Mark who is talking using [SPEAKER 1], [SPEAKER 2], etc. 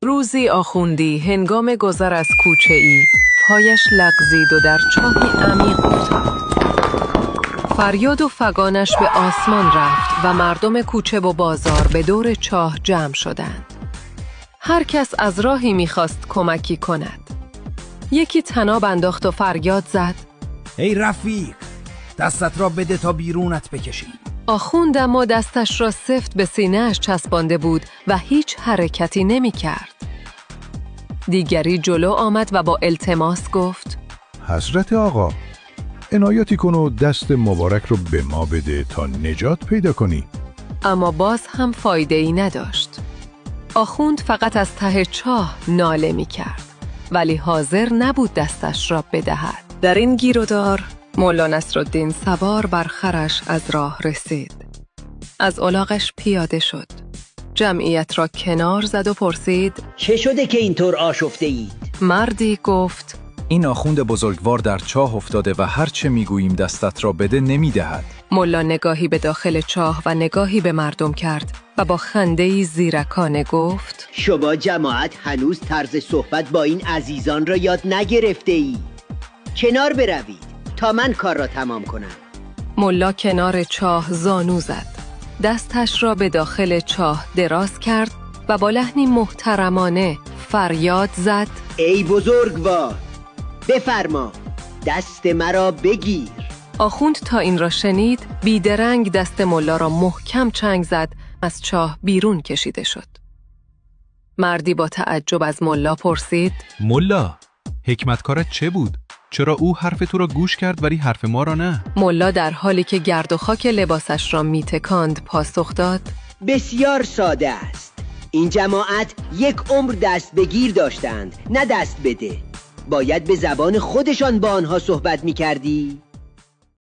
[SPEAKER 1] روزی آخوندی هنگام گذر از کوچه‌ای پایش لغزید و در چاهی عمیق افتاد. فریاد و فغانش به آسمان رفت و مردم کوچه و بازار به دور چاه جمع شدند. هر کس از راهی می‌خواست کمکی کند. یکی طناب انداخت و فریاد زد:
[SPEAKER 2] ای رفیق، دستت را بده تا بیرونت بکشیم.
[SPEAKER 1] آخوند اما دستش را سفت به سینه‌اش چسبانده بود و هیچ حرکتی نمی‌کرد. دیگری جلو آمد و با التماس گفت:
[SPEAKER 3] حضرت آقا، عنایتی کن و دست مبارک رو به ما بده تا نجات پیدا کنی.
[SPEAKER 1] اما باز هم فایده‌ای نداشت. آخوند فقط از ته چاه ناله می‌کرد، ولی حاضر نبود دستش را بدهد. در این گیرودار مولا نصرالدین سوار بر خرش از راه رسید. از الاغش پیاده شد. جمعیت را کنار زد و پرسید:
[SPEAKER 4] چه شده که اینطور آشفته اید؟
[SPEAKER 1] مردی گفت:
[SPEAKER 5] این آخوند بزرگوار در چاه افتاده و هر چه میگوییم دستت را بده نمیدهد.
[SPEAKER 1] مولا نگاهی به داخل چاه و نگاهی به مردم کرد و با خنده‌ای زیرکانه گفت:
[SPEAKER 4] شما جماعت هنوز طرز صحبت با این عزیزان را یاد نگرفته ای. کنار بروید تا من کار را تمام کنم.
[SPEAKER 1] مولا کنار چاه زانو زد. دستش را به داخل چاه دراز کرد و با لحنی محترمانه فریاد زد:
[SPEAKER 4] ای بزرگوار، بفرما، دست مرا بگیر.
[SPEAKER 1] آخوند تا این را شنید بیدرنگ دست مولا را محکم چنگ زد، از چاه بیرون کشیده شد. مردی با تعجب از مولا پرسید:
[SPEAKER 6] مولا، حکمتکارت چه بود؟ چرا او حرف تو را گوش کرد ولی حرف ما را نه؟
[SPEAKER 1] مولا در حالی که گرد و خاک لباسش را میتکاند پاسخ داد:
[SPEAKER 4] بسیار ساده است. این جماعت یک عمر دست بگیر داشتند، نه دست بده. باید به زبان خودشان با آنها صحبت می‌کردی.